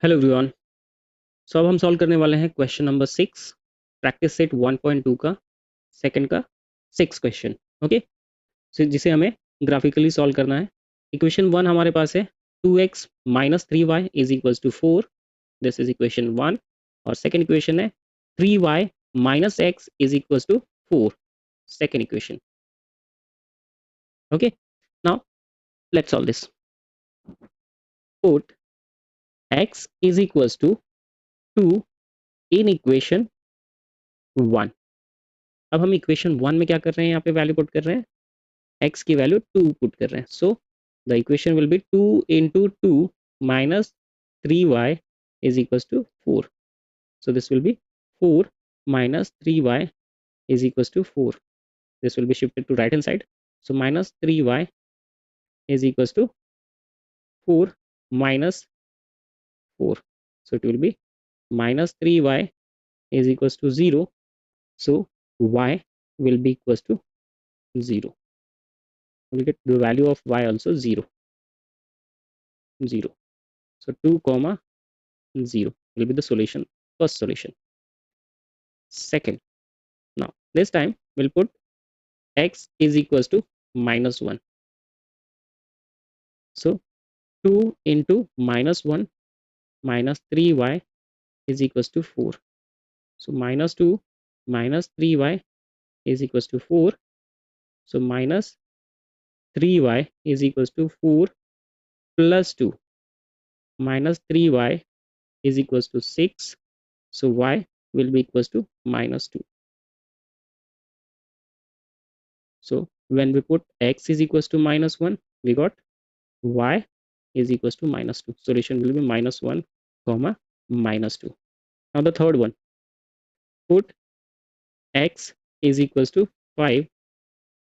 Hello everyone. सो अब हम solve करने वाले हैं क्वेश्चन नंबर 6, प्रैक्टिस सेट 1.2 का सेकंड का 6 क्वेश्चन। ओके, सो जिसे हमें ग्राफिकली सॉल्व करना है। इक्वेशन 1 हमारे पास है 2x minus 3y is equals to 4। This is equation 1। और सेकंड इक्वेशन है 3y minus x is equals to 4, second equation. Okay, now let's solve this. Put x is equals to 2 in equation 1। अब हम equation 1 में क्या कर रहे हैं, यहाँ पे वैल्यू पुट कर रहे हैं, x की वैल्यू 2 पुट कर रहे हैं। So the equation will be 2 into 2 minus 3y is equals to 4। So this will be 4 minus 3y is equals to 4. This will be shifted to right hand side. So minus 3y is equals to 4 minus 4. So it will be minus 3y is equals to 0. So y will be equals to 0. We get the value of y also 0. So 2 comma 0 will be the solution, first solution. Second, now this time we'll put x is equals to minus 1. So 2 into minus 1 minus 3y is equals to 4. So minus 2 minus 3y is equals to 4. So minus 3y is equals to 4 plus 2 minus 3y is equals to 6. So y will be equals to minus 2. So when we put x is equals to minus 1, we got y is equals to minus 2. Solution will be minus 1 comma minus 2. Now the third one, put x is equals to 5.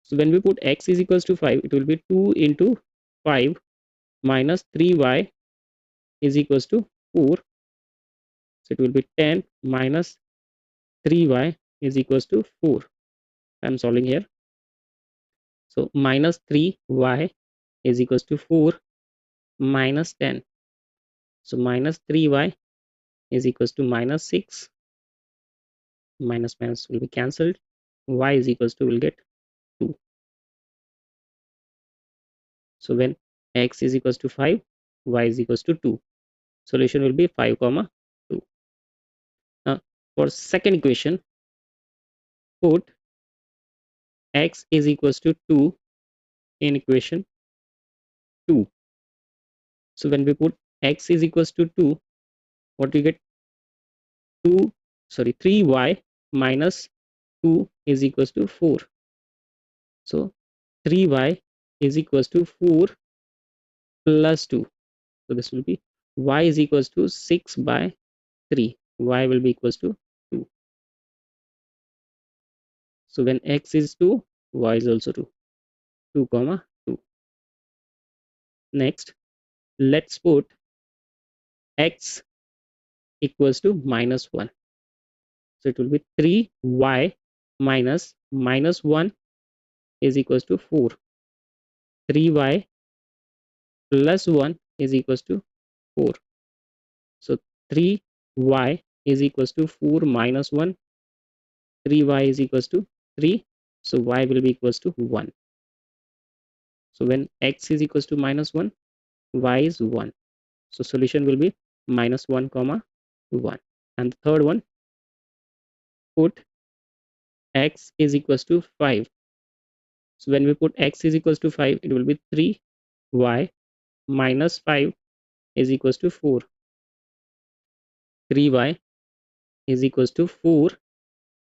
So when we put x is equals to 5, it will be 2 into 5 minus 3y is equals to 4. So it will be 10 minus 3y is equals to 4. I'm solving here. So minus 3y is equals to 4 minus 10. So minus 3y is equals to minus 6. Minus minus will be cancelled. Y is equals to will get 2. So when x is equals to 5, y is equals to 2. Solution will be 5 comma 2. Now for second equation, put x is equals to 2 in equation 2. So when we put x is equals to 2, what we get? 3y minus 2 is equals to 4. So 3y is equals to 4 plus 2. So this will be y is equals to 6 by 3. Y will be equals to 2. So when x is 2, y is also 2. 2 comma 2. Next, let's put x equals to minus 1. So it will be 3y minus minus 1 is equals to 4. 3y plus 1 is equals to 4. So 3y is equals to 4 minus 1. 3y is equals to 3. So y will be equals to 1. So when x is equals to minus 1, y is 1. So solution will be minus 1 comma 1. And the third one, put x is equals to 5. So when we put x is equals to 5, it will be 3y minus 5 is equals to 4. 3y is equals to 4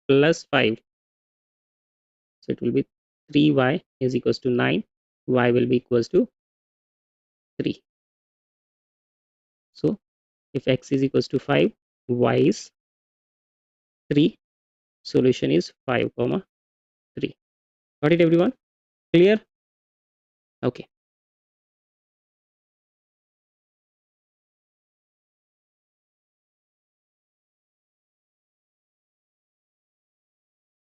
plus 5. So it will be 3y is equals to 9. Y will be equals to 3. So if x is equals to 5, y is 3. Solution is 5 comma 3. Got it everyone? Clear? Okay.